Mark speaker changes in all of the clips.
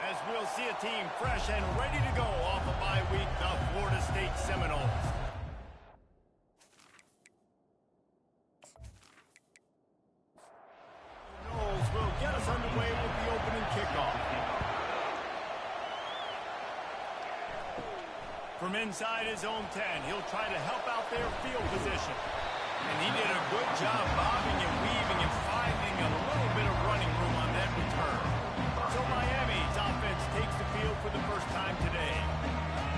Speaker 1: as we'll see a team fresh and ready to go off a bye week, the Florida State Seminoles. Seminoles will get us underway with the opening kickoff. From inside his own 10, he'll try to help out their field position. And he did a good job bobbing and weaving and finding a little bit of running room on that return. So Miami's offense takes the field for the first time today.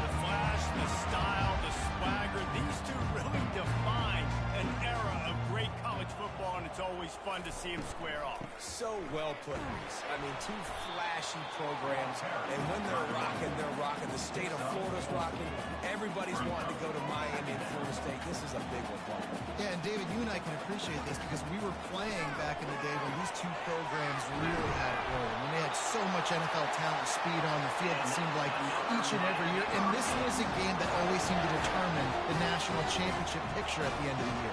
Speaker 1: The flash, the style, the swagger, these two really define an era of great college football, and it's always fun to see them square off.
Speaker 2: So well put, Reese. I mean, two flashy programs, and when they're rocking, they're rocking. The state of Florida's rocking. Everybody's wanting to go to Miami and Florida State. This is a big one, Paul.
Speaker 3: Yeah, and David, you and I can appreciate this because we were playing back in the day when these two programs really had it rolling. When they had so much NFL talent and speed on the field, it seemed like each and every year. And this was a game that always seemed to determine the national championship picture at the end of the year.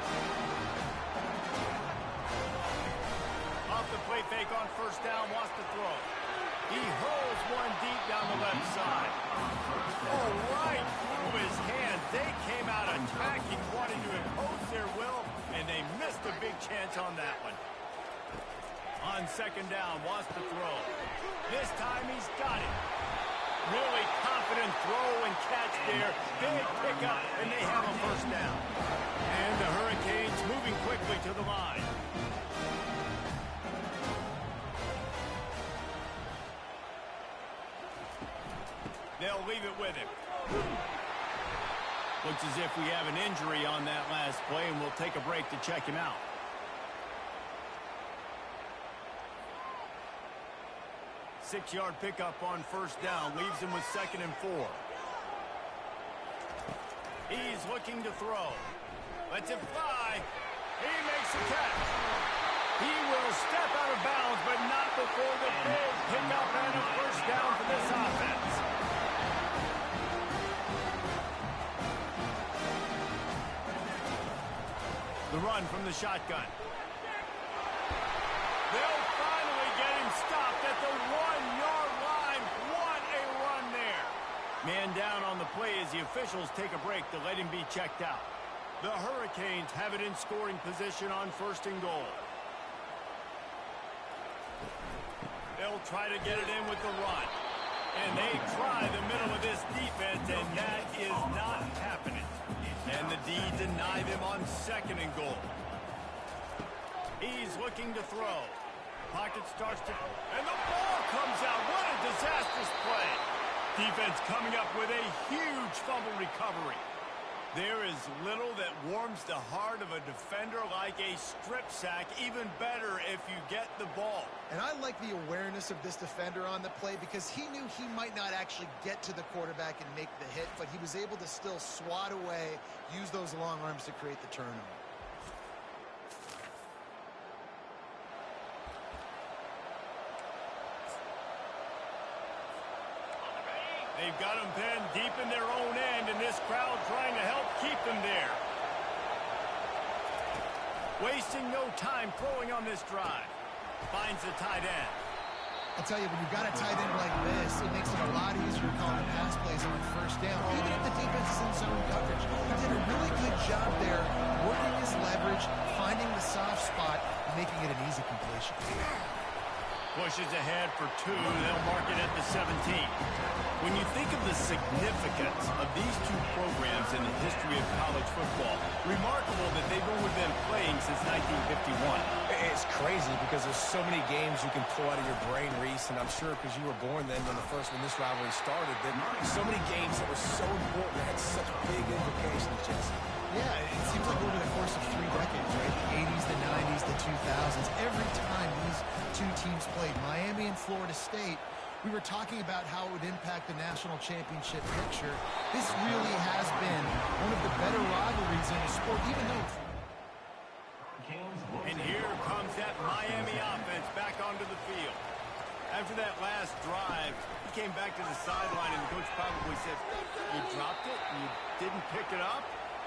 Speaker 1: Off the play fake on first down, wants to throw. He hurls one deep down the left side. Oh, right through his hands. They came out attacking, wanting to impose their will, and they missed a big chance on that one. On second down, wants to throw. This time he's got it. Really confident throw and catch there. Big pickup, and they have a first down. And the Hurricanes moving quickly to the line. They'll leave it with him. Looks as if we have an injury on that last play, and we'll take a break to check him out. Six-yard pickup on first down. Leaves him with 2nd and 4. He's looking to throw. Lets it fly. He makes the catch. He will step out of bounds, but not before the big pickup and a first down for this offense. The run from the shotgun. They'll finally get him stopped at the 1-yard line. What a run there. Man down on the play as the officials take a break to let him be checked out. The Hurricanes have it in scoring position on 1st and goal. They'll try to get it in with the run. And they try the middle of this defense, and that is not happening. And the D deny them on 2nd and goal. He's looking to throw. Pocket starts to... And the ball comes out. What a disastrous play. Defense coming up with a huge fumble recovery. There is little that warms the heart of a defender like a strip sack. Even better if you get the ball.
Speaker 3: And I like the awareness of this defender on the play because he knew he might not actually get to the quarterback and make the hit, but he was able to still swat away, use those long arms to create the turnover.
Speaker 1: They've got them pinned deep in their own end, and this crowd trying to help keep them there. Wasting no time throwing on this drive. Finds the tight end.
Speaker 3: I'll tell you, when you've got a tight end like this, it makes it a lot easier calling pass plays on first down, even if the defense is in zone coverage. He did a really good job there, working his leverage, finding the soft spot, and making it an easy completion.
Speaker 1: Pushes ahead for 2. They'll mark it at the 17. When you think of the significance of these two programs in the history of college football, remarkable that they've only been playing since 1951.
Speaker 2: It's crazy because there's so many games you can pull out of your brain, Reese, and I'm sure because you were born then when this rivalry started, that so many games that were so important, that had such big implications, Jesse.
Speaker 3: Yeah, it seems like over the course of 3 decades, right? The 80s, the 90s, the 2000s, every time these two teams played, Miami and Florida State, we were talking about how it would impact the national championship picture. This really has been one of the better rivalries in the sport, even though...
Speaker 1: And here comes that Miami offense back onto the field. After that last drive, he came back to the sideline, and the coach probably said, "You dropped it? You didn't pick it up?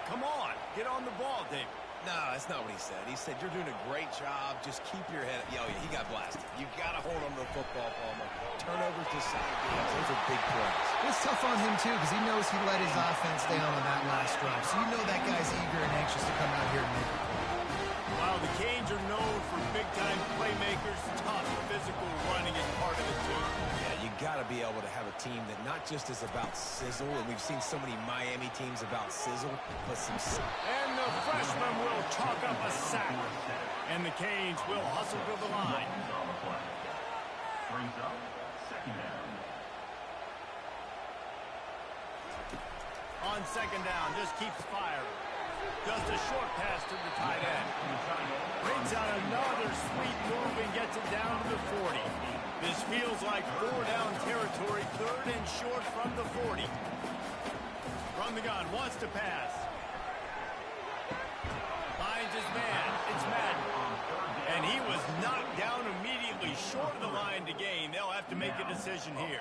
Speaker 1: Come on, get on the ball, David."
Speaker 2: No, that's not what he said. He said, "You're doing a great job. Just keep your head up." Yo, he got blasted. You got to hold on to the football, Palmer. Turnovers decide games. Those are big plays.
Speaker 3: It's tough on him, too, because he knows he let his offense down on that last drive. So you know that guy's eager and anxious to come out here and make a play.
Speaker 1: While the Canes are known for big-time playmakers, tough physical running is part of it, too.
Speaker 2: Yeah, you got to be able to have a team that not just is about sizzle, and we've seen so many Miami teams about sizzle, but some...
Speaker 1: And the freshman will chalk up a sack. And the Canes will hustle to the line.
Speaker 4: Brings up second down.
Speaker 1: On second down, just keeps firing. Just a short pass to the tight end. Brings out another sweet move and gets it down to the 40. This feels like 4-down territory, third and short from the 40. From the gun, wants to pass. Finds his man. It's Madden. And he was knocked down immediately short of the line to gain. They'll have to make a decision here.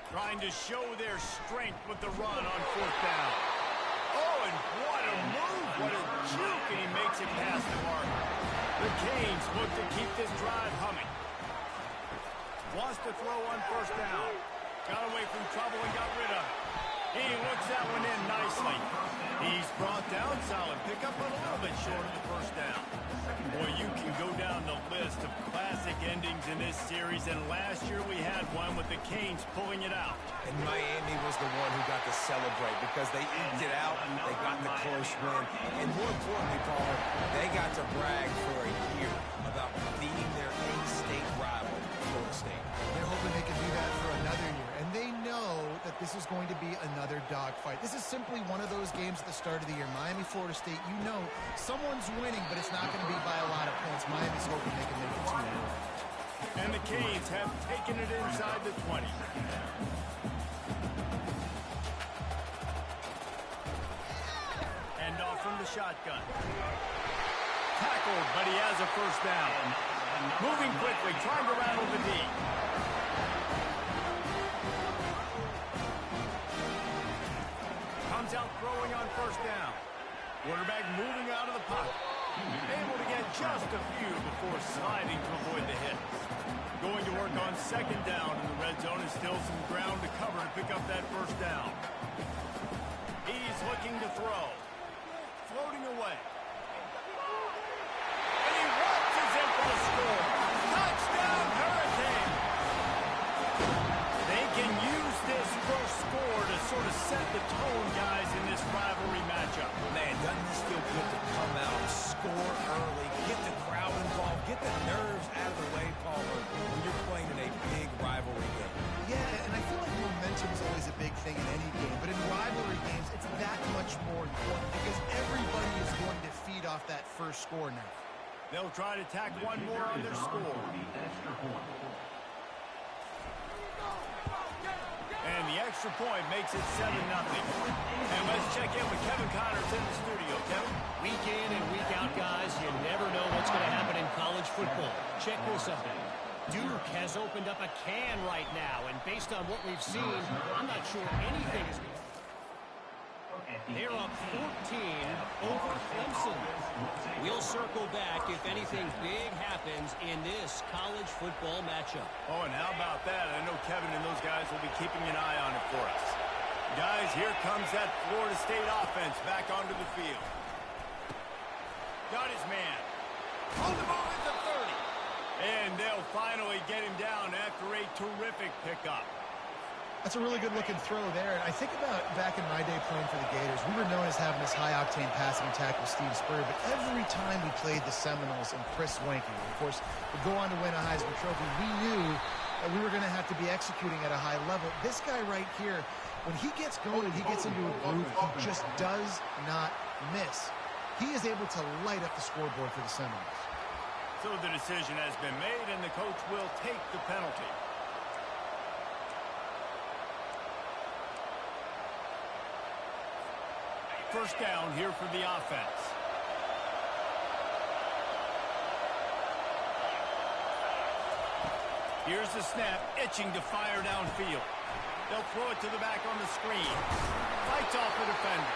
Speaker 1: Trying to show their strength with the run on fourth down. Oh, and what a move. What a juke. And he makes it past the mark. The Canes look to keep this drive humming. Wants to throw on first down. Got away from trouble and got rid of it. He looks that one in nicely. He's brought down solid pickup, but a little bit short of the first down. Boy, you can go down the list of classic endings in this series, and last year we had one with the Canes pulling it out.
Speaker 2: And Miami was the one who got to celebrate because they eked it out, they got the close win, and more importantly, Paul, they got to brag for a year about beating their in-state rival, Florida State.
Speaker 3: They're hoping they can do that for another year, and they know that this is going to be another dogfight. This is simply one of those games at the start of the year. Miami, Florida State, you know someone's winning, but it's not going to be by a lot of points. Miami's hoping they can make it 2-1.
Speaker 1: And the Canes have taken it inside the 20. End off from the shotgun. Tackled, but he has a first down. Moving quickly, trying to rattle the D. Comes out throwing on first down. Quarterback moving out of the pocket. Able to get just a few before sliding to avoid the hit. Going to work on second down in the red zone, and still some ground to cover to pick up that first down. He's looking to throw. Floating away. And he watches in for the score. Touchdown, Hurricane! They can use this first score to sort of set the tone, guys, in this rivalry matchup.
Speaker 2: Man, doesn't this feel good to come out, score early, get the crowd involved, get the nerves out of the way, Palmer, when you're playing in a big rivalry game.
Speaker 3: Yeah, and I feel like momentum is always a big thing in any game, but in rivalry games, it's that much more important because everybody is going to feed off that first score now.
Speaker 1: They'll try to tack one more on their score. And the extra point makes it 7-0. And let's check in with Kevin Connors in the studio. Kevin?
Speaker 5: Week in and week out, guys, you never know what's going to happen in college football. Check this out. Duke has opened up a can right now, and based on what we've seen, I'm not sure anything is going to... They're up 14 over Clemson. We'll circle back if anything big happens in this college football matchup.
Speaker 1: Oh, and how about that? I know Kevin and those guys will be keeping an eye on it for us. Guys, here comes that Florida State offense back onto the field. Got his man. On the move at the 30. And they'll finally get him down after a terrific pickup.
Speaker 3: That's a really good-looking throw there. And I think about back in my day playing for the Gators, we were known as having this high-octane passing attack with Steve Spurrier, but every time we played the Seminoles and Chris Wenke, of course, would go on to win a Heisman Trophy, we knew that we were going to have to be executing at a high level. This guy right here, when he gets going and he gets into a groove, he just does not miss. He is able to light up the scoreboard for the Seminoles.
Speaker 1: So the decision has been made, and the coach will take the penalty. First down here for the offense. Here's the snap, itching to fire downfield. They'll throw it to the back on the screen. Fights off the defender.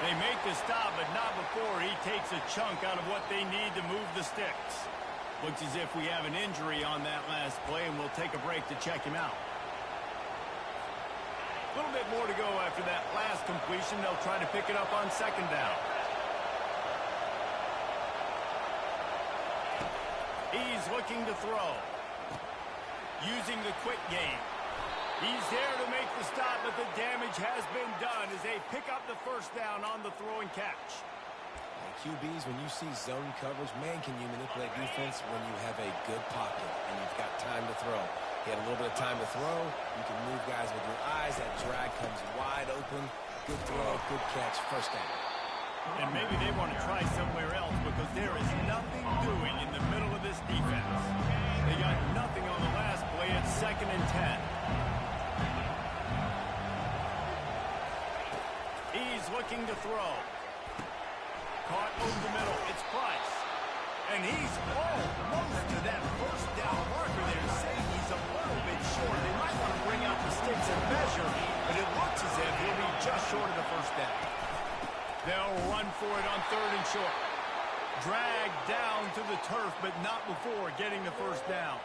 Speaker 1: They make the stop, but not before he takes a chunk out of what they need to move the sticks. Looks as if we have an injury on that last play, and we'll take a break to check him out. A little bit more to go after that last completion. They'll try to pick it up on second down. He's looking to throw. Using the quick game. He's there to make the stop, but the damage has been done as they pick up the first down on the throw and catch.
Speaker 2: QBs, when you see zone coverage, man, can you manipulate defense when you have a good pocket and you've got time to throw. He had a little bit of time to throw. You can move guys with your eyes. That drag comes wide open. Good throw, good catch, first down.
Speaker 1: And maybe they want to try somewhere else because there is nothing doing in the middle of this defense. They got nothing on the last play. It's 2nd and 10. He's looking to throw. Caught over the middle. It's Price. And he's almost to that first down marker there, saying he's a little bit short. They might want to bring out the sticks and measure, but it looks as if he'll be just short of the first down. They'll run for it on 3rd and short. Dragged down to the turf, but not before getting the first down.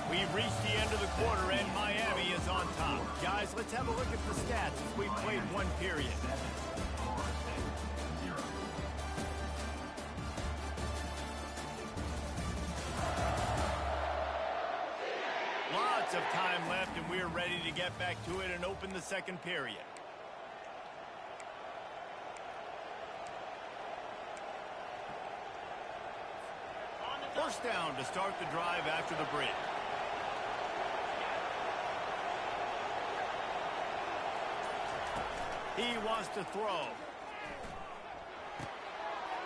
Speaker 1: We've reached the end of the quarter, and Miami is on top. Guys, let's have a look at the stats as we've played one period. Lots of time left, and we're ready to get back to it and open the second period. First down to start the drive after the break. He wants to throw.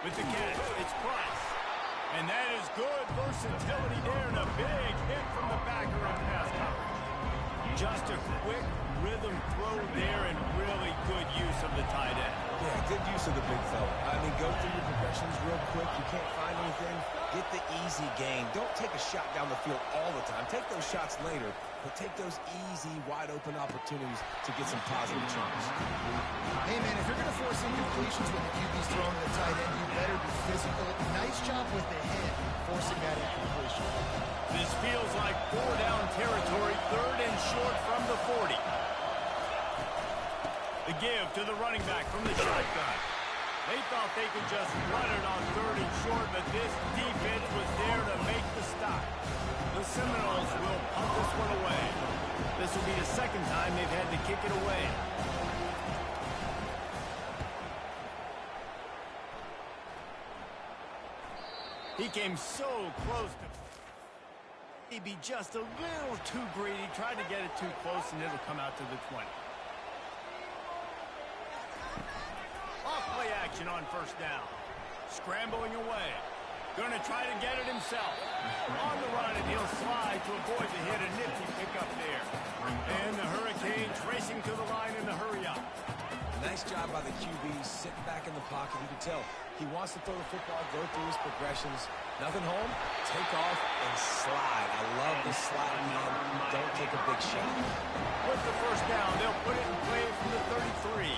Speaker 1: With the catch, it's Price. And that is good versatility there and a big hit from the backer in pass coverage. Just a quick rhythm throw there and really good use of the tight end.
Speaker 2: Yeah, good use of the big fella. I mean, go through your progressions real quick. You can't find anything. Get the easy gain. Don't take a shot down the field all the time. Take those shots later, but take those easy, wide-open opportunities to get some positive chunks.
Speaker 3: Hey, man, if you're going to force incompletions when the QB's throwing to the tight end, you better be physical. Nice job with the hit, forcing that incompletion.
Speaker 1: This feels like 4-down territory, 3rd and short from the 40. The give to the running back from the shotgun. They thought they could just run it on 3rd and short, but this defense was there to make the stop. The Seminoles will punt this one away. This will be the second time they've had to kick it away. He came so close to maybe just a little too greedy. Tried to get it too close, and it'll come out to the 20. Off-play action on first down. Scrambling away. Going to try to get it himself. On the run, and he'll slide to avoid the hit. A nifty pickup there. And the Hurricanes racing to the line in the hurry-up.
Speaker 2: Nice job by the QB, sitting back in the pocket. You can tell he wants to throw the football, go through his progressions. Nothing home, take off and slide. I love the slide, man. Don't take a big shot.
Speaker 1: With the first down, they'll put it in play from the 33.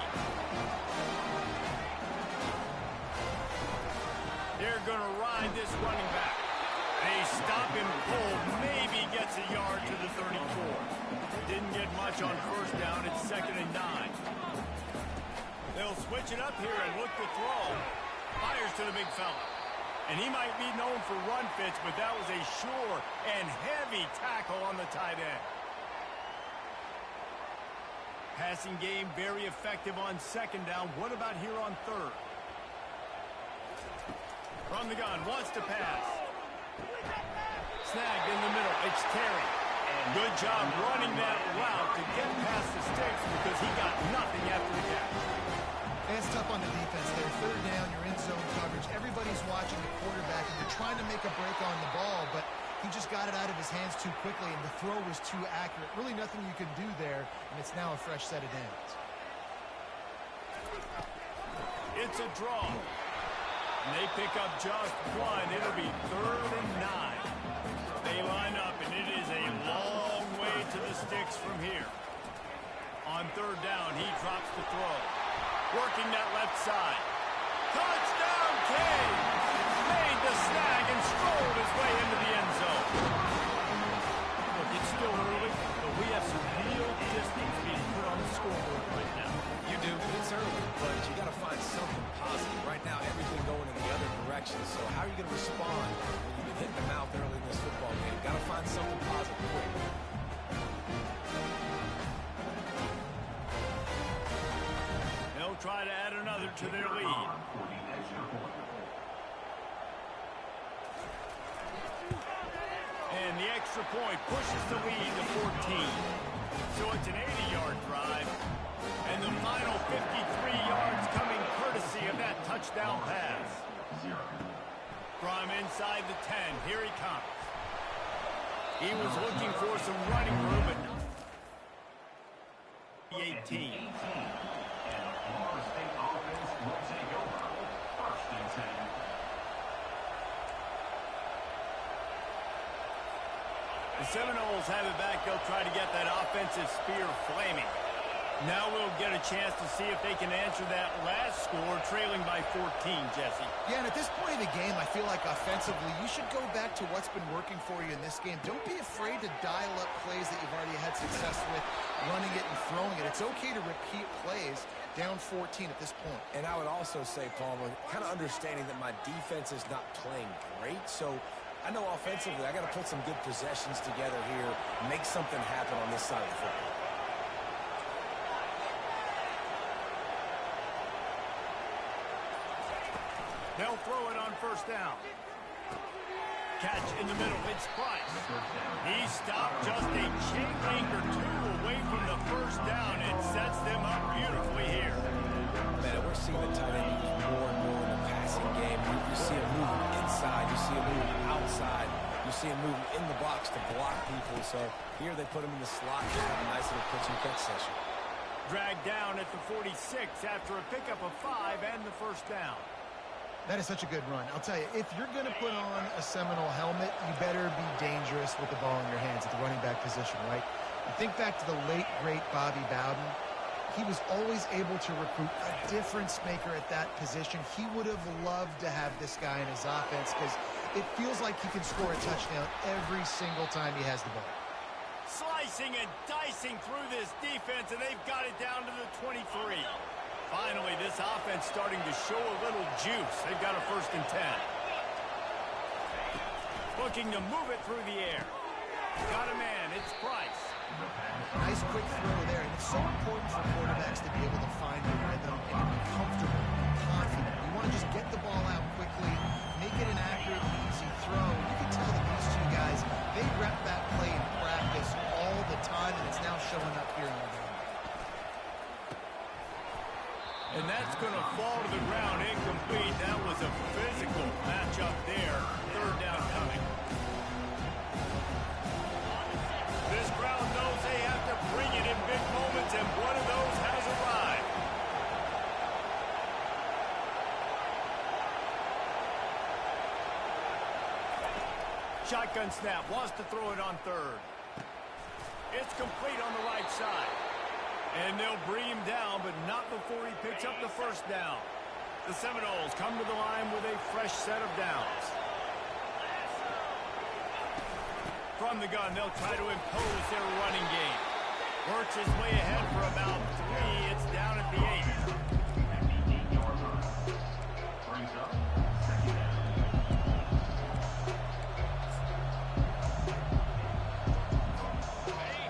Speaker 1: They're going to ride this running back. They stop him cold, maybe gets a yard to the 34. Didn't get much on first down. It's 2nd and 9. They'll switch it up here and look to throw. Fires to the big fella. And he might be known for run fits, but that was a sure and heavy tackle on the tight end. Passing game very effective on second down. What about here on 3rd? From the gun, wants to pass. Snagged in the middle. It's Terry. Good job running that route to get past the sticks because he got nothing after the catch.
Speaker 3: It's tough on the defense there. 3rd down, you're in zone coverage. Everybody's watching the quarterback, and they're trying to make a break on the ball, but he just got it out of his hands too quickly, and the throw was too accurate. Really nothing you can do there, and it's now a fresh set of downs.
Speaker 1: It's a draw. And they pick up just one. It'll be 3rd and 9. They line up, and it is a long way to the sticks from here. On 3rd down, he drops the throw. Working that left side. Touchdown, King! Made the snag and strolled his way into the end zone.
Speaker 5: Look, it's still early, but we have some real distance being put on the scoreboard right now.
Speaker 2: You do, it's early, but you got to find something positive. Right now, everything going in the other direction. So how are you going to respond when you get hit in the mouth early in this football game? Got to find something positive quick.
Speaker 1: They'll try to add another to their lead. And the extra point pushes the lead to 14. So it's an 80-yard drive. And the final 53 yards coming courtesy of that touchdown pass. From inside the 10, here he comes. He was looking for some running room, but not the 18. The Seminoles have it back. They'll try to get that offensive spear flaming. Now we'll get a chance to see if they can answer that last score, trailing by 14, Jesse.
Speaker 3: Yeah, and at this point in the game, I feel like offensively, you should go back to what's been working for you in this game. Don't be afraid to dial up plays that you've already had success with, running it and throwing it. It's okay to repeat plays down 14 at this point.
Speaker 2: And I would also say, Palmer, kind of understanding that my defense is not playing great, so I know offensively I got to put some good possessions together here, make something happen on this side of the football.
Speaker 1: They'll throw it on 1st down. Catch in the middle. It's Price. He stopped just a chain link or two away from the 1st down and sets them up beautifully here.
Speaker 2: Man, we're seeing the tight end used more and more in the passing game. You see him moving inside. You see him moving outside. You see him moving in the box to block people. So here they put him in the slot and have a nice little pitch and catch session.
Speaker 1: Dragged down at the 46 after a pickup of 5 and the 1st down.
Speaker 3: That is such a good run. I'll tell you, if you're going to put on a Seminole helmet, you better be dangerous with the ball in your hands at the running back position, right? You think back to the late, great Bobby Bowden. He was always able to recruit a difference maker at that position. He would have loved to have this guy in his offense because it feels like he can score a touchdown every single time he has the ball.
Speaker 1: Slicing and dicing through this defense, and they've got it down to the 23. Finally, this offense starting to show a little juice. They've got a 1st and 10. Looking to move it through the air. Got a man. It's Price.
Speaker 3: Nice quick throw there. And it's so important for quarterbacks to be able to find the rhythm and be comfortable and confident. You want to just get the ball out quickly, make it an accurate, easy throw. You can tell that these two guys, they rep that play in practice all the time, and it's now showing up here in the game.
Speaker 1: And that's going to fall to the ground incomplete. That was a physical matchup there. 3rd down coming. This crowd knows they have to bring it in big moments, and one of those has arrived. Shotgun snap, wants to throw it on 3rd. It's complete on the right side. And they'll bring him down, but not before he picks up the 1st down. The Seminoles come to the line with a fresh set of downs. From the gun, they'll try to impose their running game. Works his way ahead for about 3. It's down at the 8.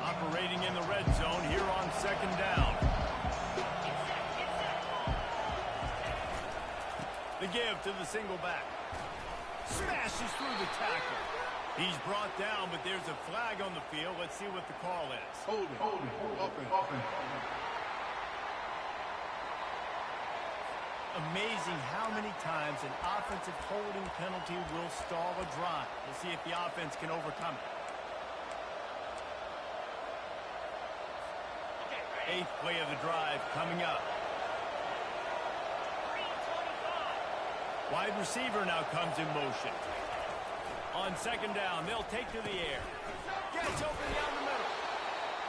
Speaker 1: Operating in the red zone here on 2nd down. The give to the single back. Smashes through the tackle. He's brought down, but there's a flag on the field. Let's see what the call is.
Speaker 4: Open.
Speaker 1: Amazing how many times an offensive holding penalty will stall a drive. We'll see if the offense can overcome it. 8th play of the drive coming up. Wide receiver now comes in motion. On second down, they'll take to the air. Gets open down the middle.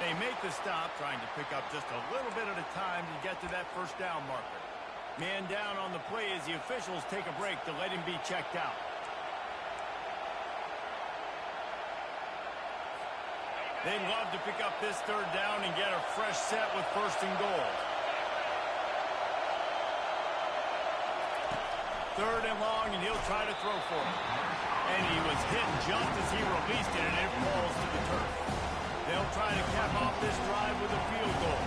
Speaker 1: They make the stop, trying to pick up just a little bit at a time to get to that first down marker. Man down on the play as the officials take a break to let him be checked out. They'd love to pick up this third down and get a fresh set with first and goal. Third and long, and he'll try to throw for it. And he was hit just as he released it, and it falls to the turf. They'll try to cap off this drive with a field goal.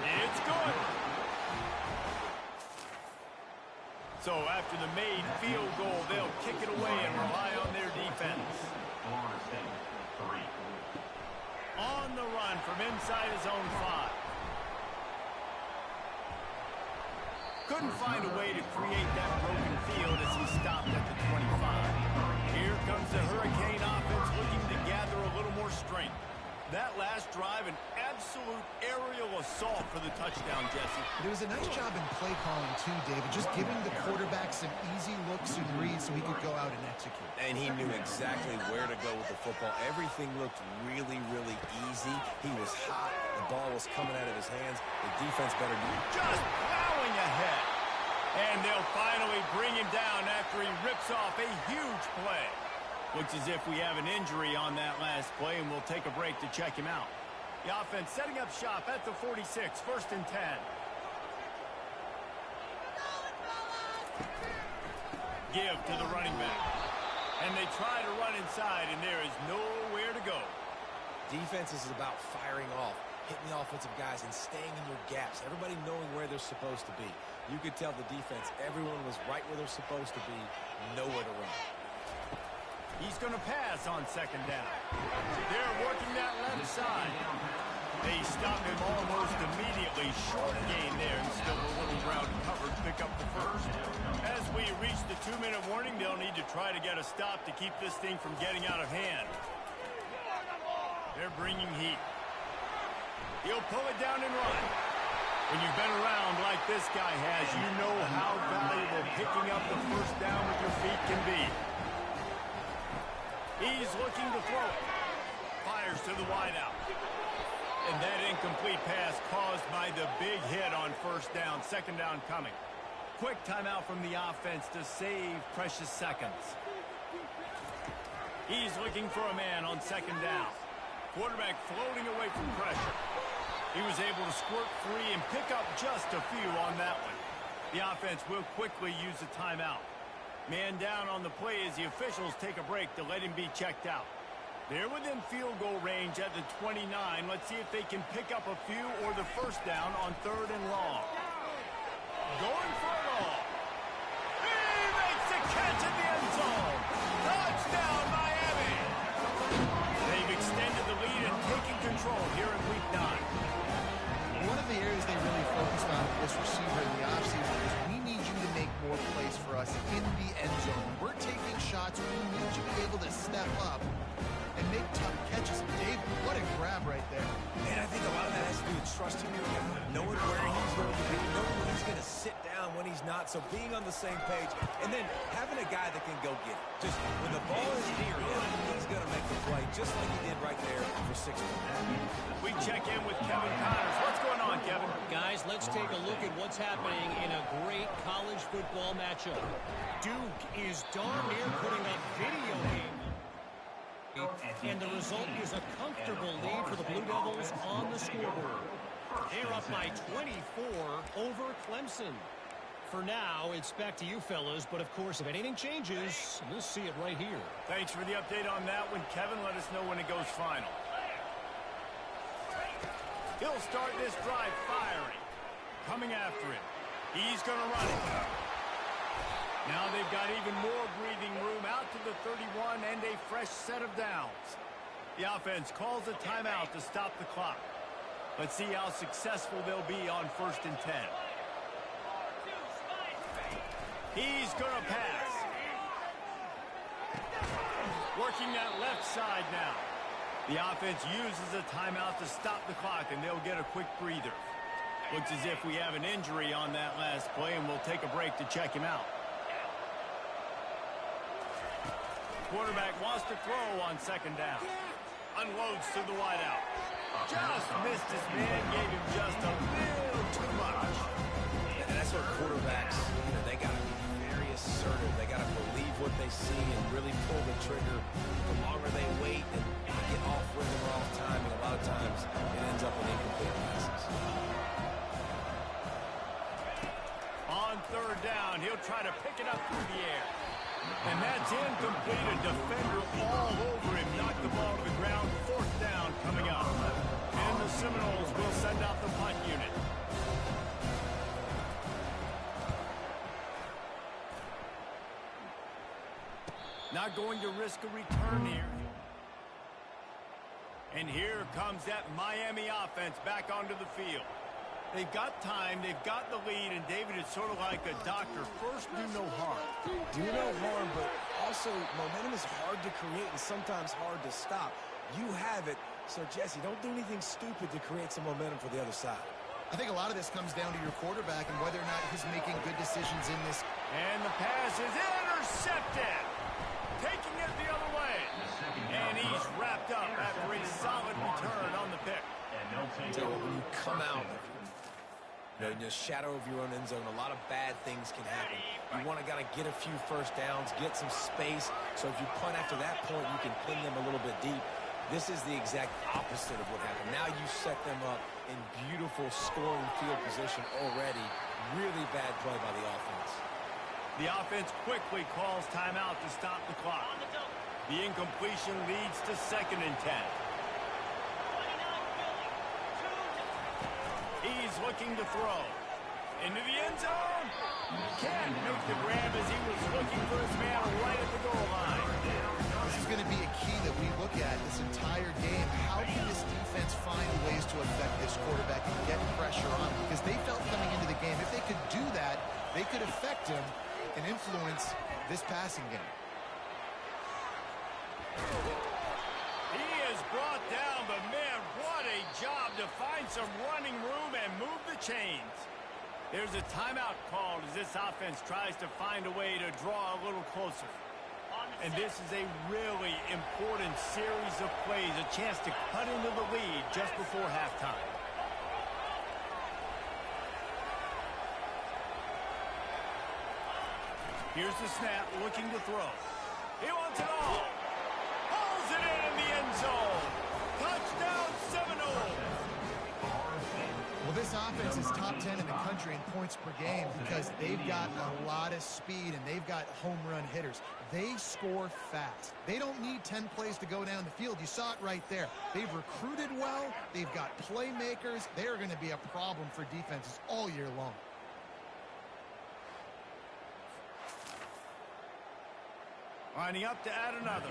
Speaker 1: It's good. So after the made field goal, they'll kick it away and rely on their defense. On the run from inside his own 5. Couldn't find a way to create that broken field as he stopped at the 25. Here comes the Hurricane offense looking to gather a little more strength. That last drive, an absolute aerial assault for the touchdown, Jesse.
Speaker 3: There was a nice job in play calling too, David, just giving the quarterback some easy looks and reads so he could go out and execute.
Speaker 2: And he knew exactly where to go with the football. Everything looked really, really easy. He was hot. The ball was coming out of his hands. The defense better do it.
Speaker 1: Just plowing ahead. And they'll finally bring him down after he rips off a huge play. Looks as if we have an injury on that last play, and we'll take a break to check him out. The offense setting up shop at the 46, first and 10. Give to the running back. And they try to run inside, and there is nowhere to go.
Speaker 2: Defense is about firing off, hitting the offensive guys, and staying in your gaps. Everybody knowing where they're supposed to be. You could tell the defense, everyone was right where they're supposed to be, nowhere to run.
Speaker 1: He's going to pass on second down. They're working that left side. They stop him almost immediately. Short gain there, and still a little ground covered to pick up the first. As we reach the 2-minute warning, they'll need to try to get a stop to keep this thing from getting out of hand. They're bringing heat. He'll pull it down and run. When you've been around like this guy has, you know how valuable picking up the first down with your feet can be. He's looking to throw it. Fires to the wideout. And that incomplete pass caused by the big hit on first down. Second down coming. Quick timeout from the offense to save precious seconds. He's looking for a man on second down. Quarterback floating away from pressure. He was able to squirt free and pick up just a few on that one. The offense will quickly use a timeout. Man down on the play as the officials take a break to let him be checked out. They're within field goal range at the 29. Let's see if they can pick up a few or the first down on third and long. Going for it all. He makes the catch in the end zone. Touchdown, Miami. They've extended the lead and taken control here in week 9.
Speaker 3: One of the areas they really focused on with this receiver in the offseason is we need you to make more plays for us in the end zone. When we're taking shots, we need you to be able to step up and make tough catches. David, what a grab right there.
Speaker 2: Man, I think a lot of that has to do with trusting your guy, knowing where he's going to be, knowing when he's going to sit down, when he's not. So being on the same page, and then having a guy that can go get it. Just when the ball is near him, he's going to make the play, just like he did right there for 6 points.
Speaker 1: We check in with Kevin Connors. What's going on, Kevin?
Speaker 5: Guys, let's take a look at what's happening in a great college football matchup. Duke is darn near putting up video game. And the result is a comfortable lead for the Blue Devils on the scoreboard. They're up by 24 over Clemson. For now, it's back to you fellas, but of course, if anything changes, we'll see it right here.
Speaker 1: Thanks for the update on that one, Kevin. Let us know when it goes final. He'll start this drive firing. Coming after him. He's going to run it. Now they've got even more breathing room out to the 31 and a fresh set of downs. The offense calls a timeout to stop the clock. Let's see how successful they'll be on first and 10. He's going to pass. Working that left side now. The offense uses a timeout to stop the clock, and they'll get a quick breather. Looks as if we have an injury on that last play, and we'll take a break to check him out. Quarterback wants to throw on second down. Unloads to the wideout. Just missed his man, gave him just a little too much.
Speaker 2: And that's what quarterbacks, they got to be very assertive. They got to believe what they see and really pull the trigger. The longer they wait and get off rhythm or off timing, a lot of times it ends up in incomplete passes.
Speaker 1: On third down, he'll try to pick it up through the air. And that's incomplete. A defender all over him. Knocked the ball to the ground. Fourth down coming up. And the Seminoles will send out the punt unit. Not going to risk a return here. And here comes that Miami offense back onto the field. They've got time, they've got the lead, and David, it's sort of like a doctor. First, do no harm.
Speaker 2: Do no harm, but also momentum is hard to create and sometimes hard to stop. You have it, so Jesse, don't do anything stupid to create some momentum for the other side.
Speaker 3: I think a lot of this comes down to your quarterback and whether or not he's making good decisions in this.
Speaker 1: And the pass is intercepted. Taking it the other way. And he's wrapped up after a solid return on the pick.
Speaker 2: So when you come out in the shadow of your own end zone, a lot of bad things can happen. You want to get a few first downs, get some space, so if you punt after that point, you can pin them a little bit deep. This is the exact opposite of what happened. Now you set them up in beautiful scoring field position already. Really bad play by the offense.
Speaker 1: The offense quickly calls timeout to stop the clock. The incompletion leads to 2nd and 10. He's looking to throw. Into the end zone. Can't make the grab as he was looking for his man right at the goal line.
Speaker 3: This is going to be a key that we look at this entire game. How can this defense find ways to affect this quarterback and get pressure on him? Because they felt coming into the game, if they could do that, they could affect him and influence this passing game.
Speaker 1: He is brought down, but man, what a job to find some running room and move the chains. There's a timeout called as this offense tries to find a way to draw a little closer. And this is a really important series of plays, a chance to cut into the lead just before halftime. Here's the snap, looking to throw. He wants it all. Pulls it in the end zone. Touchdown, Seminoles.
Speaker 3: Well, this offense is top 10 in the country in points per game because they've got a lot of speed and they've got home run hitters. They score fast. They don't need 10 plays to go down the field. You saw it right there. They've recruited well. They've got playmakers. They are going to be a problem for defenses all year long.
Speaker 1: Lining up to add another.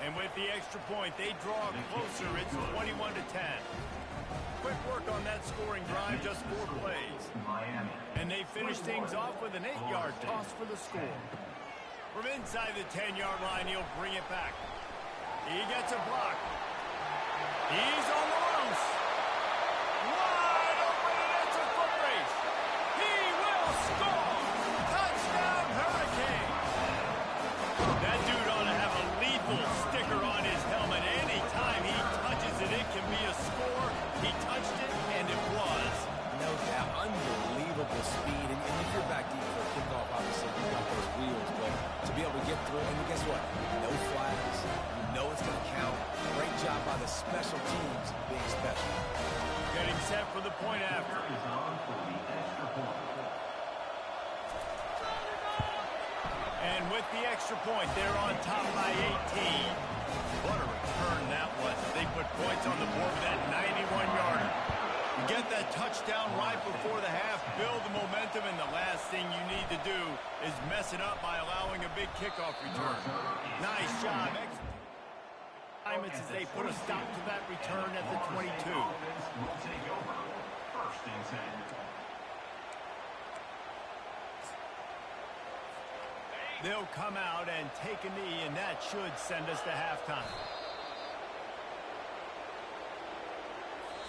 Speaker 1: And with the extra point, they draw closer. It's 21 to 10. Quick work on that scoring drive, just 4 plays. And they finish things off with an 8-yard toss for the score. From inside the 10-yard line, he'll bring it back. He gets a block. He's on the loose. Wide open, and it's a foot race. He will score. Touchdown, Hurricane. That dude ought to have a lethal sticker on his helmet. Anytime he touches it, it can be a score. He touched it, and it was.
Speaker 2: No doubt. Unbelievable speed. And if you're back deep for a kickoff, obviously you've got those wheels. But to be able to get through, and guess what? No flags. You know it's going to count. Great job by the special teams being special.
Speaker 1: Getting set for the point after. And with the extra point, they're on top by 18. What a return that was. They put points on the board with that 91-yarder. You get that touchdown right before the half, build the momentum, and the last thing you need to do is mess it up by allowing a big kickoff return. Nice job. As they put a stop to that return at the 22. They'll come out and take a knee, and that should send us to halftime.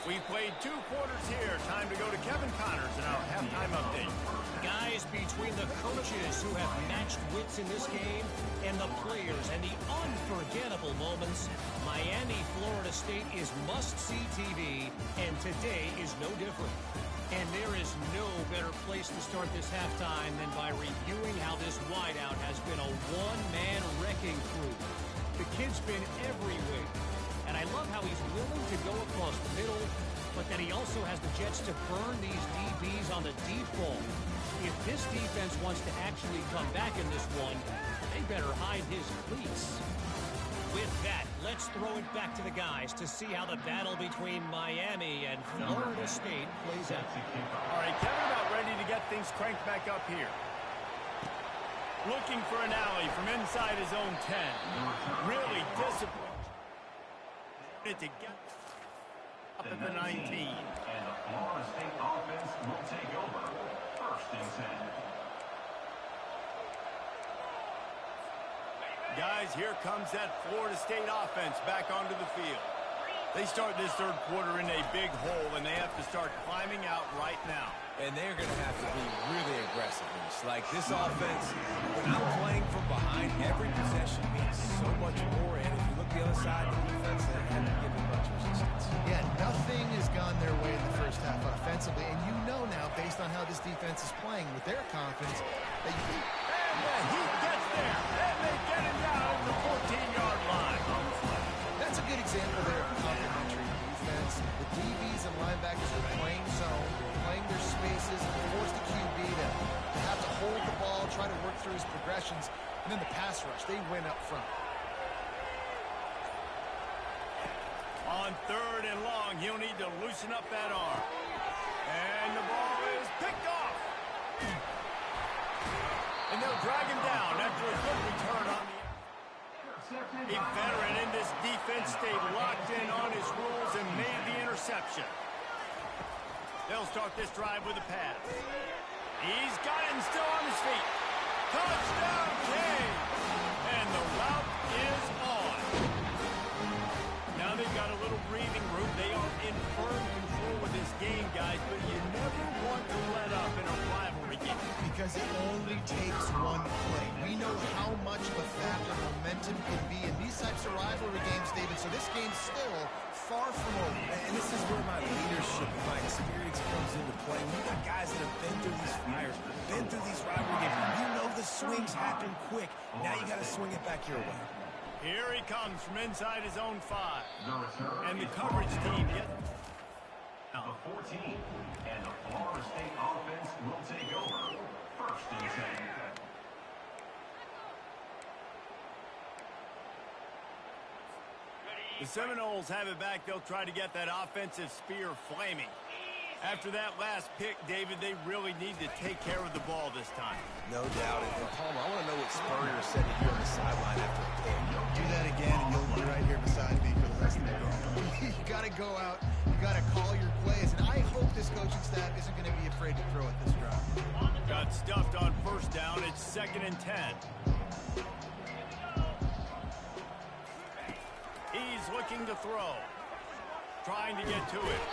Speaker 1: We played 2 quarters here. Time to go to Kevin Connors in our halftime update.
Speaker 5: Guys, between the coaches who have matched wits in this game and the players and the unforgettable moments, Miami, Florida State is must-see TV, and today is no different. And there is no better place to start this halftime than by reviewing how this wideout has been a one-man wrecking crew. The kid's been everywhere. And I love how he's willing to go across the middle, but that he also has the jets to burn these DBs on the deep ball. If this defense wants to actually come back in this one, they better hide his cleats. With that, let's throw it back to the guys to see how the battle between Miami and Florida State plays out.
Speaker 1: All right, Kevin about ready to get things cranked back up here. Looking for an alley from inside his own 10. Really disciplined to get up at the 19.
Speaker 4: And the Florida State offense will take over. First and 10.
Speaker 1: Guys, here comes that Florida State offense back onto the field. They start this third quarter in a big hole, and they have to start climbing out right now.
Speaker 2: And they're going to have to be really aggressive. It's like this offense, when I'm playing from behind, every possession means so much more. And if you look the other side of the defense, they haven't given much resistance.
Speaker 3: Yeah, nothing has gone their way in the first half offensively. And you know now, based on how this defense is playing with their confidence, that you...
Speaker 1: And the Heat gets there, and they get it down to the 14-yard line.
Speaker 3: That's a good example there of complementary defense. The DBs and linebackers are playing zone, playing their spaces, and force the QB to have to hold the ball, try to work through his progressions, and then the pass rush, they win up front.
Speaker 1: On 3rd and long, he'll need to loosen up that arm. And the ball is picked off. And they'll drag him down after a good return on the... A veteran in this defense stayed locked in on his rules and made the interception. They'll start this drive with a pass. He's got it and still on his feet. Touchdown, Kane! And the route is on. Now they've got a little breathing room. They are in firm control with this game, guys, but you never want to let up in a rivalry game.
Speaker 3: Because it only takes one play. We know how much of a factor momentum can be in these types of rivalry games, David, so this game's still far from over.
Speaker 2: And this is where my leadership and my experience comes into play. We got guys that have been through these fires, been through these rivalry games. You know the swings happen quick. Now you got to swing it back your way.
Speaker 1: Here he comes from inside his own 5. And the coverage team gets...
Speaker 4: The 14. And the Florida State offense will take over. First and 10.
Speaker 1: The Seminoles have it back. They'll try to get that offensive spear flaming. After that last pick, David, they really need to take care of the ball this time.
Speaker 2: No doubt. And Palmer, I want to know what Spurrier said to you on the sideline after the pick.
Speaker 3: Do that again, and you'll be right here beside me for the rest of the game. You got to go out. You got to call your plays. And I hope this coaching staff isn't going to be afraid to throw at this drive.
Speaker 1: Got stuffed on 1st down. It's 2nd and 10. He's looking to throw. Trying to get to it.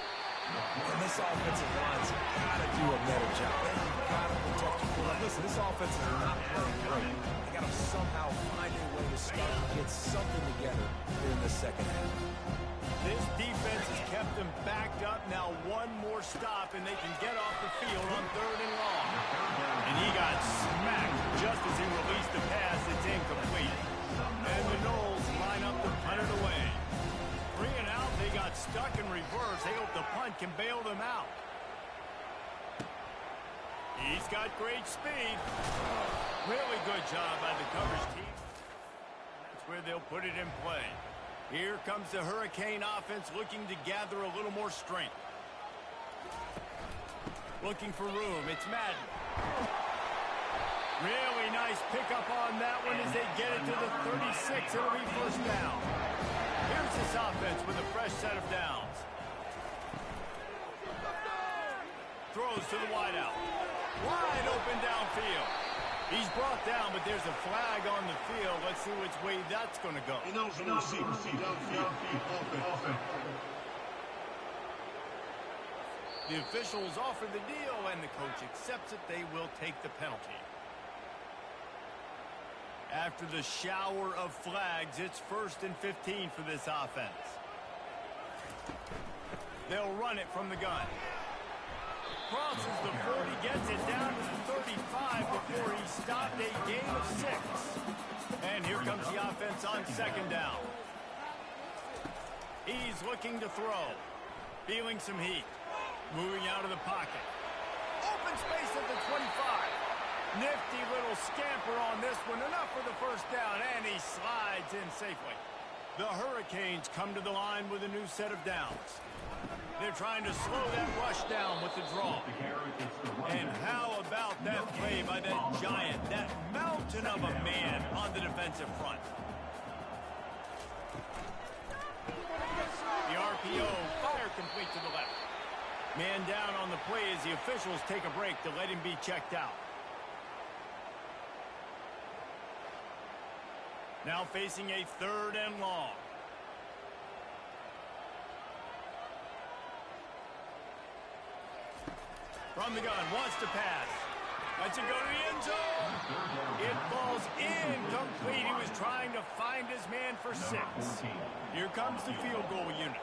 Speaker 2: And this offensive line's got to do a better job. They've got to protect your quarterback. Listen, this offense is not playing great. They got to somehow find a way to start to get something together here in the second half.
Speaker 1: This defense has kept them backed up. Now one more stop, and they can get off the field on 3rd and long. And he got smacked just as he released the pass. It's incomplete. And the Noles line up to punt it away. 3 and out, they got stuck in reverse. They hope the punt can bail them out. He's got great speed. Really good job by the coverage team. That's where they'll put it in play. Here comes the Hurricane offense looking to gather a little more strength. Looking for room. It's Madden. Really nice pickup on that one as they get it to the 36. It'll be 1st down. Here's this offense with a fresh set of downs. Throws to the wideout. Wide open downfield. He's brought down, but there's a flag on the field. Let's see which way that's going to go.
Speaker 4: He knows the receiver. Downfield. Open.
Speaker 1: The officials offer the deal, and the coach accepts it. They will take the penalty. After the shower of flags, it's 1st and 15 for this offense. They'll run it from the gun. Crosses the 40, gets it down to the 35 before he stopped a gain of 6. And here comes the offense on 2nd down. He's looking to throw. Feeling some heat. Moving out of the pocket. Open space at the 25. Nifty little scamper on this one. Enough for the 1st down, and he slides in safely. The Hurricanes come to the line with a new set of downs. They're trying to slow that rush down with the draw. And how about that play by that giant, that mountain of a man on the defensive front? The RPO, fire complete to the left. Man down on the play as the officials take a break to let him be checked out. Now facing a 3rd and long. From the gun, wants to pass. Lets it go to the end zone. It falls incomplete. He was trying to find his man for 6. Here comes the field goal unit.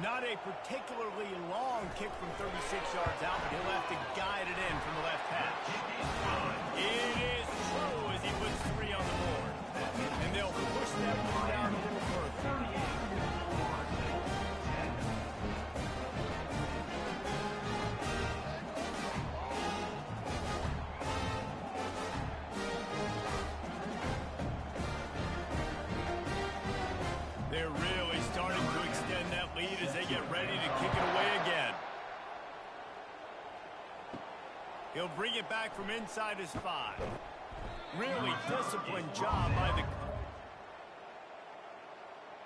Speaker 1: Not a particularly long kick from 36 yards out, but he'll have to guide it in from the left hash. It is true as he puts 3 on the board. And they'll push that one down a little further. They're really starting to extend that lead as they get ready to kick it away again. He'll bring it back from inside his 5. Really disciplined job by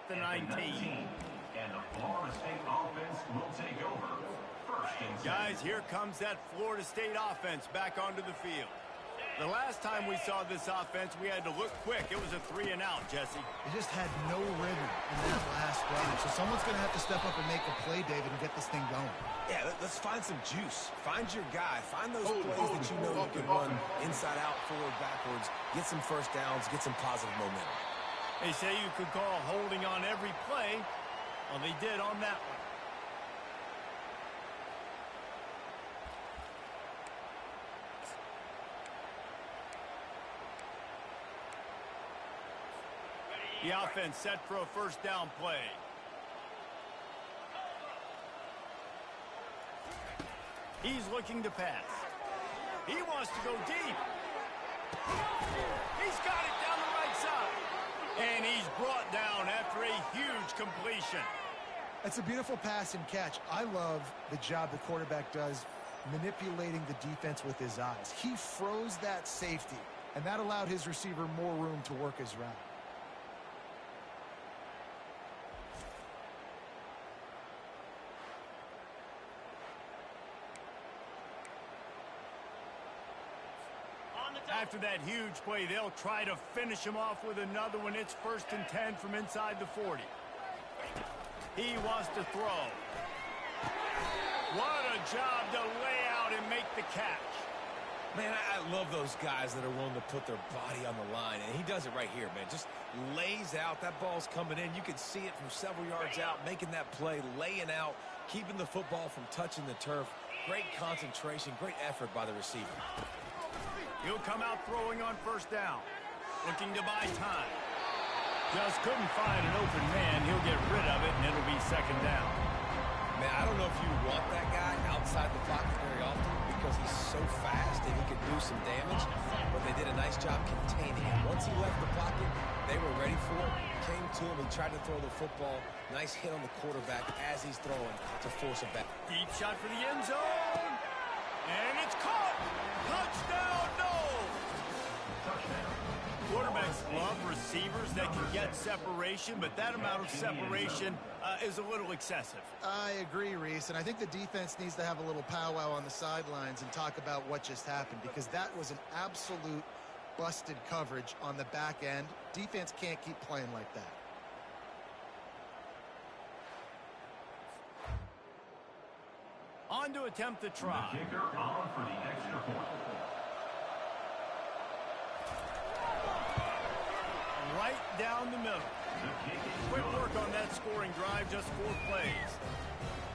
Speaker 1: the 19.
Speaker 4: And the Florida State offense will take over. 1st and 10.
Speaker 1: Guys, here comes that Florida State offense back onto the field. The last time we saw this offense, we had to look quick. It was a 3 and out, Jesse.
Speaker 3: They just had no rhythm in that last drive. So someone's going to have to step up and make a play, David, and get this thing going.
Speaker 2: Yeah, let's find some juice. Find your guy. Find those plays that you know you can run inside out, forward, backwards. Get some 1st downs. Get some positive momentum.
Speaker 1: They say you could call holding on every play. Well, they did on that one. The offense set for a 1st down play. He's looking to pass. He wants to go deep. He's got it down the right side. And he's brought down after a huge completion.
Speaker 3: That's a beautiful pass and catch. I love the job the quarterback does manipulating the defense with his eyes. He froze that safety, and that allowed his receiver more room to work his route.
Speaker 1: After that huge play, they'll try to finish him off with another one. It's 1st and 10 from inside the 40. He wants to throw. What a job to lay out and make the catch.
Speaker 2: Man, I love those guys that are willing to put their body on the line, and he does it right here, man. Just lays out. That ball's coming in. You can see it from several yards out, making that play, laying out, keeping the football from touching the turf. Great concentration, great effort by the receiver.
Speaker 1: He'll come out throwing on 1st down. Looking to buy time. Just couldn't find an open man. He'll get rid of it, and it'll be 2nd down.
Speaker 2: Man, I don't know if you want that guy outside the pocket very often because he's so fast and he can do some damage, but they did a nice job containing him. Once he left the pocket, they were ready for it. Came to him. He tried to throw the football. Nice hit on the quarterback as he's throwing to force it back.
Speaker 1: Deep shot for the end zone. And it's caught. Touchdown, no. Quarterbacks love receivers that can get separation, but that amount of separation is a little excessive.
Speaker 3: I agree, Reese, and I think the defense needs to have a little powwow on the sidelines and talk about what just happened, because that was an absolute busted coverage on the back end. Defense can't keep playing like that.
Speaker 1: On on to attempt the try.
Speaker 4: The kicker on for the extra point.
Speaker 1: Right down the middle. Quick work on that scoring drive, just 4 plays.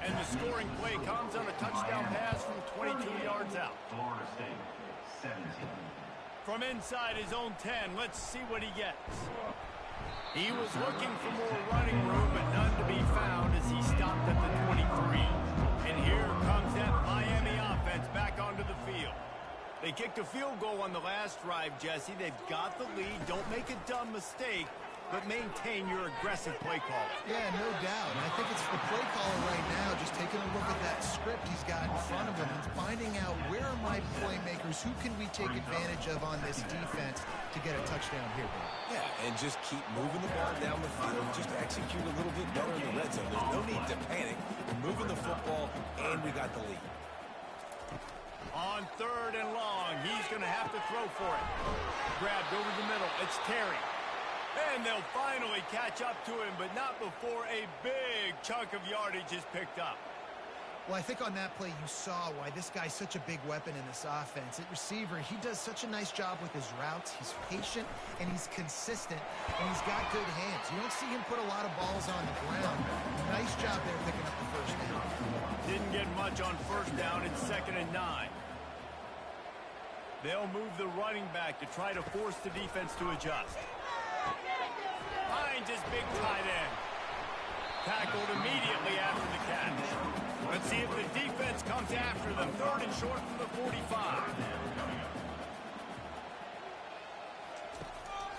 Speaker 1: And the scoring play comes on a touchdown pass from 22 yards out.
Speaker 4: Florida State, 17.
Speaker 1: From inside his own 10, let's see what he gets. He was looking for more running room, but none to be found as he stopped at the 23. And here comes that Miami offense back onto the field. They kicked a field goal on the last drive, Jesse. They've got the lead. Don't make a dumb mistake, but maintain your aggressive play call.
Speaker 3: Yeah, no doubt. And I think it's the play caller right now just taking a look at that script he's got in front of him and finding out where are my playmakers, who can we take advantage of on this defense to get a touchdown here, bro.
Speaker 2: Yeah, and just keep moving the ball down the field. Just execute a little bit better in the red zone. There's no need to panic. We're moving the football, and we got the lead.
Speaker 1: On 3rd and long, he's going to have to throw for it. Grabbed over the middle. It's Terry. And they'll finally catch up to him, but not before a big chunk of yardage is picked up.
Speaker 3: Well, I think on that play you saw why this guy's such a big weapon in this offense. At receiver, he does such a nice job with his routes. He's patient, and he's consistent, and he's got good hands. You don't see him put a lot of balls on the ground. Nice job there picking up the first down.
Speaker 1: Didn't get much on 1st down. It's 2nd and 9. They'll move the running back to try to force the defense to adjust. Finds his big tight end. Tackled immediately after the catch. Let's see if the defense comes after them. 3rd and short from the 45.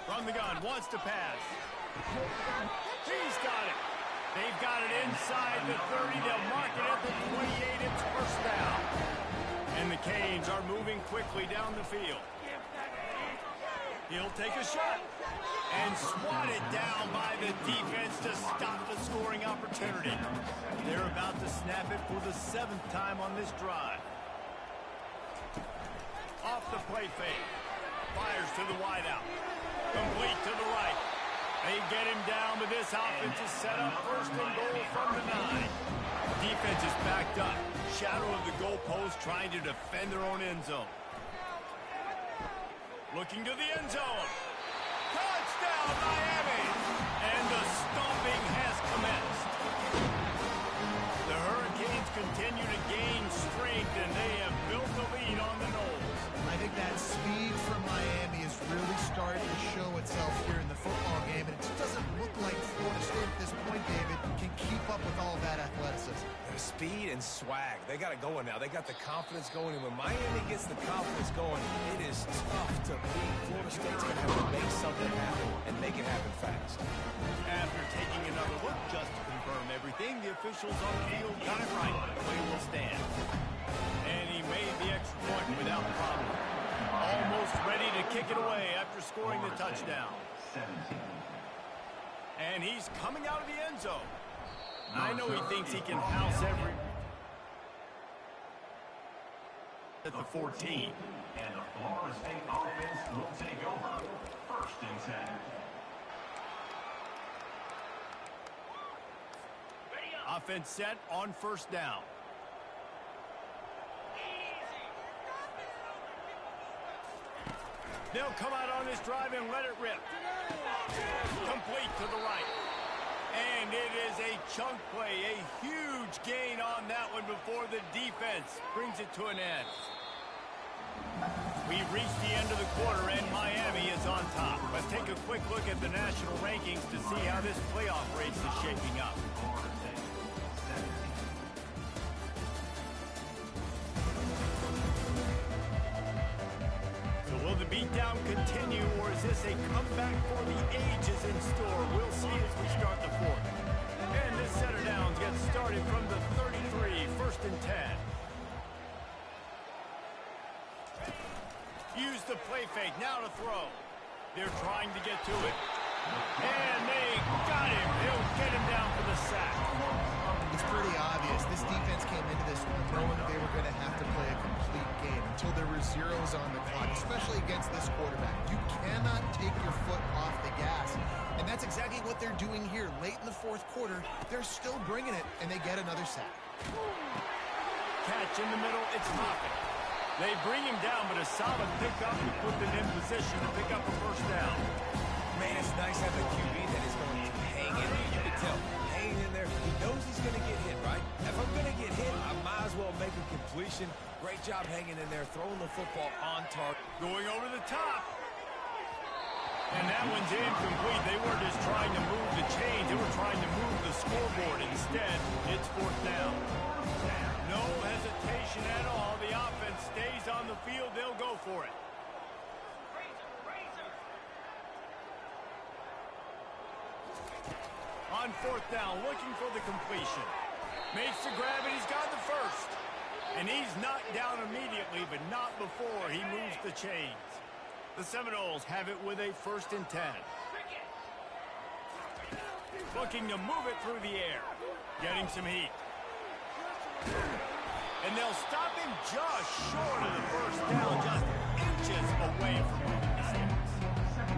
Speaker 1: From the gun, wants to pass. He's got it. They've got it inside the 30. They'll mark it at the 28. It's 1st down. And the Canes are moving quickly down the field. He'll take a shot. And swatted down by the defense to stop the scoring opportunity. They're about to snap it for the 7th time on this drive. Off the play fake. Fires to the wideout. Complete to the right. They get him down, but this offense is set up 1st and goal from the 9. Defense is backed up. Shadow of the goalpost trying to defend their own end zone. Looking to the end zone. Touchdown, Miami! And the stomping has commenced. The Hurricanes continue to gain strength, and they have built the lead on the Knolls.
Speaker 3: I think that speed from Miami is really starting to show itself here in the football game, and it just doesn't look like Florida State at this point, David, can keep up with all that athleticism.
Speaker 2: There's speed and swag. They got it going now. They got the confidence going, and when Miami gets the confidence going, it is tough to beat. Florida State's going to have to make something happen and make it happen fast.
Speaker 1: After taking another look just to confirm everything, the officials on the field got it right. Play will stand. And he made the extra point without problem. Almost ready to kick it away after scoring the touchdown.
Speaker 4: 17.
Speaker 1: And he's coming out of the end zone. I know he thinks he can house every... at the 14.
Speaker 4: And the Florida State offense will take over. 1st and 10.
Speaker 1: Offense set on 1st down. They'll come out on this drive and let it rip. Complete to the right. And it is a chunk play, a huge gain on that one before the defense brings it to an end. We've reached the end of the quarter, and Miami is on top. Let's take a quick look at the national rankings to see how this playoff race is shaping up. So will the beatdown continue, or is this a comeback for the ages in store? We'll see as we start the 4th. And this set of downs gets started from the 33, 1st and 10. Use the play fake, now to throw. They're trying to get to it. And they got him. They'll get him down for the sack.
Speaker 3: It's pretty obvious. This defense came into this one knowing they were going to have to play a complete game until there were zeros on the clock, especially against this quarterback. You cannot take your foot off the gas. And that's exactly what they're doing here. Late in the 4th quarter, they're still bringing it, and they get another sack.
Speaker 1: catch in the middle. It's Moffitt. They bring him down, but a solid pickup to put them in position to pick up a first down.
Speaker 2: Man, it's nice having a QB that is going to hang in there. You can tell, hanging in there. He knows he's going to get hit, right? If I'm going to get hit, I might as well make a completion. Great job hanging in there, throwing the football on target.
Speaker 1: Going over the top. And that one's incomplete. They weren't just trying to move the chains. They were trying to move the scoreboard. Instead, it's fourth down. No hesitation at all. The offense stays on the field. They'll go for it. On fourth down, looking for the completion. Makes the grab, and he's got the first. And he's knocked down immediately, but not before he moves the chains. The Seminoles have it with a 1st and 10. Looking to move it through the air. Getting some heat. And they'll stop him just short of the first down, just inches away from moving the sticks.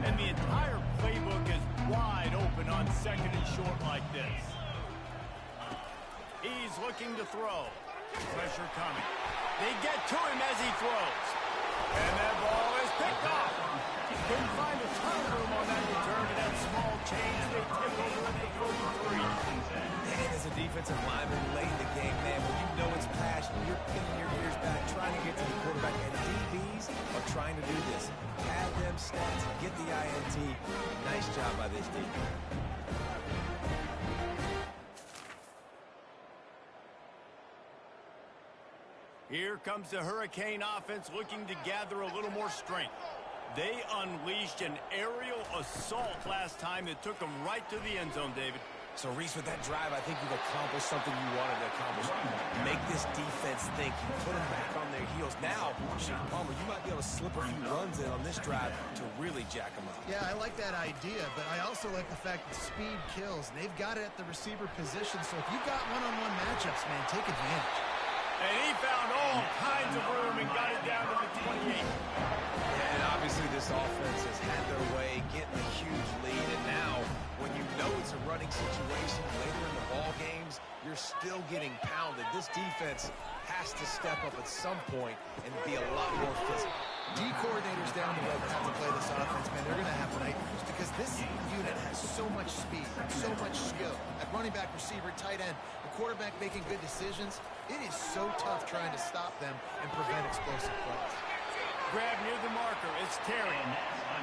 Speaker 1: And the entire playbook is wide open on 2nd and short like this. He's looking to throw. Pressure coming. They get to him as he throws. And that ball is picked off. Couldn't find a ton of room on that return to that small change. They take over at the 43.
Speaker 2: Man, as a defensive lineman late in the game, man, when you know it's passion, you're pinning your ears back, trying to get to the quarterback. And DBs are trying to do this. Add them stats, get the INT. Nice job by this defense.
Speaker 1: Here comes the Hurricane offense looking to gather a little more strength. They unleashed an aerial assault last time that took them right to the end zone, David.
Speaker 2: So, Reese, with that drive, I think you've accomplished something you wanted to accomplish. Make this defense think. You put them back on their heels. Now, Palmer, you might be able to slip a few runs in on this drive to really jack them up.
Speaker 3: Yeah, I like that idea, but I also like the fact that speed kills. They've got it at the receiver position, so if you've got one-on-one matchups, man, take advantage.
Speaker 1: And he found all kinds of room and got it down to the 28.
Speaker 2: And obviously this offense has had their way, getting a huge lead. And now, when you know it's a running situation later in the ball games, you're still getting pounded. This defense has to step up at some point and be a lot more physical.
Speaker 3: D coordinators down the road have to play this offense, man. They're going to have nightmares because this unit has so much speed, so much skill. At running back, receiver, tight end, the quarterback making good decisions. It is so tough trying to stop them and prevent explosive plays.
Speaker 1: Grab near the marker. It's Terry.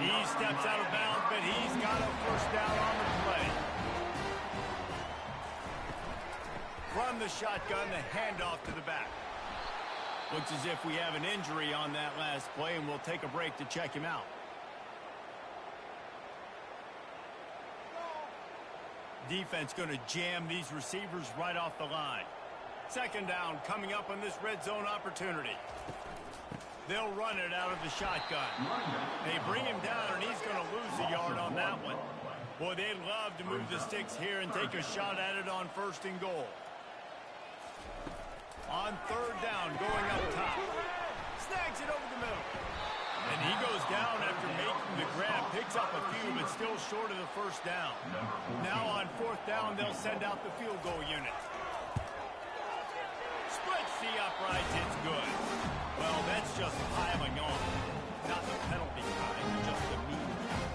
Speaker 1: He steps out of bounds, but he's got a first down on the play. From the shotgun, the handoff to the back. Looks as if we have an injury on that last play, and we'll take a break to check him out. Defense going to jam these receivers right off the line. 2nd down coming up on this red zone opportunity. They'll run it out of the shotgun. They bring him down, and he's going to lose a yard on that one. Boy, they'd love to move the sticks here and take a shot at it on 1st and goal. On 3rd down, going up top. Snags it over the middle. And he goes down after making the grab. Picks up a few, but still short of the first down. Now on 4th down, they'll send out the field goal unit. Splits the uprights. It's good. Well, that's just piling on. Not the penalty kind, just the mean kind.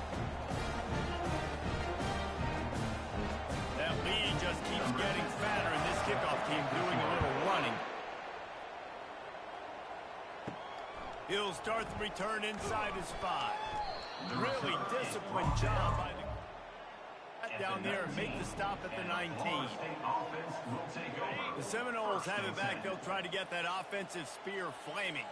Speaker 1: That lead just keeps getting fatter, and this kickoff team doing a little running. He'll start the return inside his 5. Really disciplined job by the down there and make the stop at the 19. The Seminoles have it back. They'll try to get that offensive spear flaming.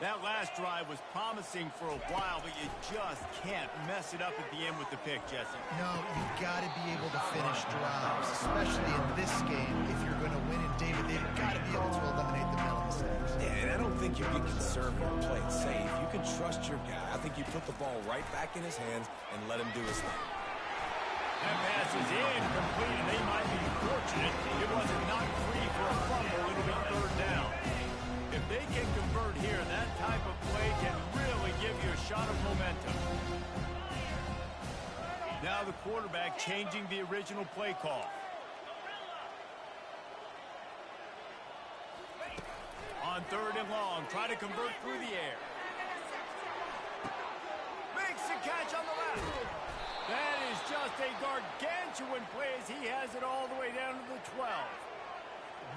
Speaker 1: That last drive was promising for a while, but you just can't mess it up at the end with the pick, Jesse.
Speaker 3: No, you've got to be able to finish drives, especially in this game. If you're going to win it, David, they've got to be able to eliminate the penalty mistakes.
Speaker 2: Yeah, and I don't think you get conservative and play it safe. You can trust your guy. I think you put the ball right back in his hands and let him do his thing.
Speaker 1: That pass is incomplete, and they might be fortunate it wasn't knocked free for a fumble. It'll be 3rd down. If they can convert here, that type of play can really give you a shot of momentum. Now the quarterback changing the original play call. On 3rd and long, try to convert through the air. Makes the catch on the left. That is just a gargantuan play as he has it all the way down to the 12.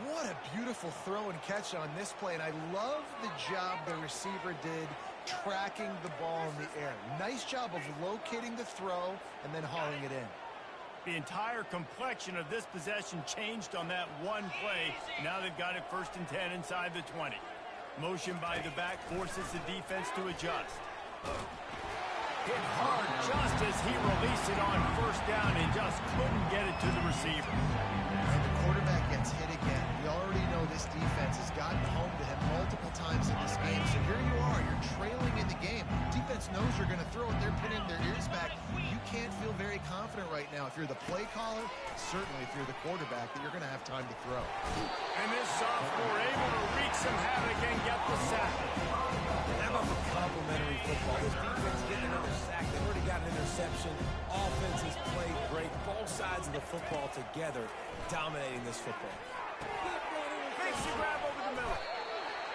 Speaker 3: What a beautiful throw and catch on this play, and I love the job the receiver did tracking the ball in the air. Nice job of locating the throw and then hauling it in.
Speaker 1: The entire complexion of this possession changed on that one play. Now they've got it 1st and 10 inside the 20. Motion by the back forces the defense to adjust. Hit hard just as he released it on 1st down and just couldn't get it to the receiver.
Speaker 3: And the quarterback gets hit again. We already know this defense has gotten home to him multiple times in this game. So here you are, you're trailing in the game. Defense knows you're going to throw it. They're pinning their ears back. You can't feel very confident right now. If you're the play caller, certainly if you're the quarterback, that you're going to have time to throw.
Speaker 1: And this sophomore able to wreak some havoc and get the sack.
Speaker 2: How about for complimentary football? This defense getting another sack. They've already got an interception. Offense has played great. Both sides of the football together dominating this football.
Speaker 1: Makes the grab over the middle.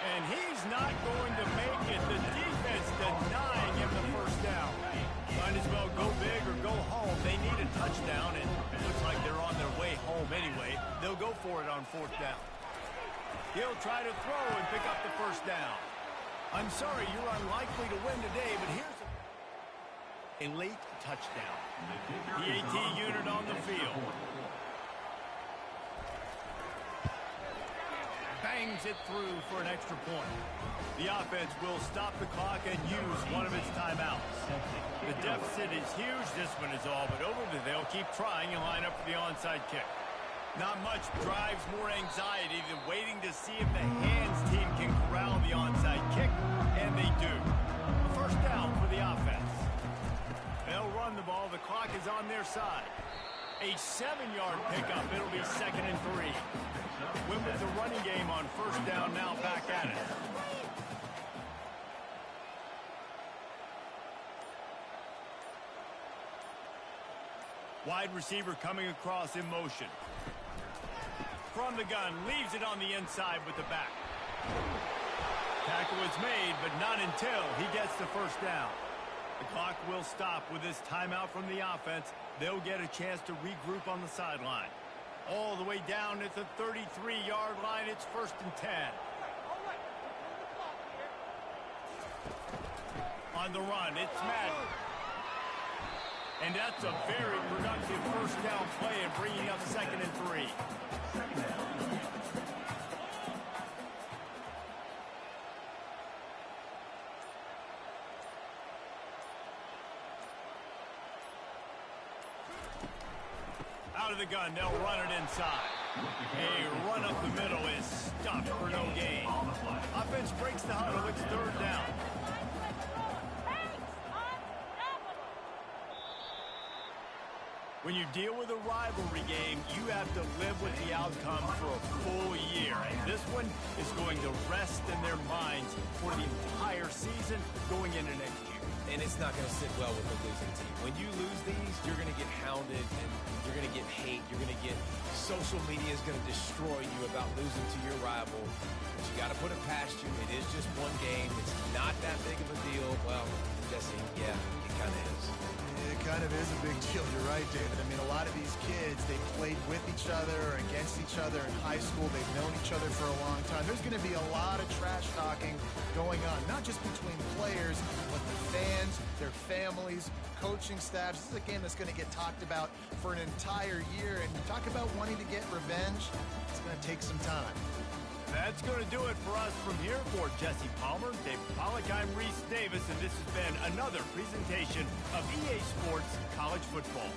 Speaker 1: And he's not going to make it. The defense denying him the 1st down. Might as well go big or go home. They need a touchdown, and it looks like they're on their way home anyway. They'll go for it on 4th down. He'll try to throw and pick up the 1st down. I'm sorry, you're unlikely to win today, but here's a late touchdown. The AT unit on the field. Bangs it through for an extra point. The offense will stop the clock and use one of its timeouts. The deficit is huge. This one is all but over, but they'll keep trying and line up for the onside kick. Not much drives more anxiety than waiting to see if the hands team can corral the onside kick, and they do. A 1st down for the offense. They'll run the ball. The clock is on their side. A 7-yard pickup. It'll be 2nd and 3. Win with the running game on 1st down, now back at it. Wide receiver coming across in motion. From the gun, leaves it on the inside with the back. Tackle is made, but not until he gets the 1st down. The clock will stop with this timeout from the offense. They'll get a chance to regroup on the sideline. All the way down at the 33-yard line, it's 1st and 10. On the run, it's Madden. And that's a very productive 1st down play and bringing up 2nd and 3. Out of the gun, they'll run it inside. A run up the middle is stuffed for no gain. Offense breaks the huddle. It's 3rd down. When you deal with a rivalry game, you have to live with the outcome for a full year. And this one is going to rest in their minds for the entire season going into next year.
Speaker 2: And it's not going to sit well with a losing team. When you lose these, you're going to get hounded and you're going to get hate. You're going to get social media is going to destroy you about losing to your rival. But you got to put it past you. It is just one game. It's not that big of a deal. Well, Jesse, yeah, it kind of is.
Speaker 3: It kind of is a big deal. You're right, David. I mean, a lot of these kids, they played with each other or against each other in high school. They've known each other for a long time. There's going to be a lot of trash talking going on, not just between players, but the fans, their families, coaching staffs. This is a game that's going to get talked about for an entire year. And you talk about wanting to get revenge, it's going to take some time.
Speaker 1: That's going to do it for us from here. For Jesse Palmer, Dave Pollack, I'm Reese Davis, and this has been another presentation of EA Sports College Football.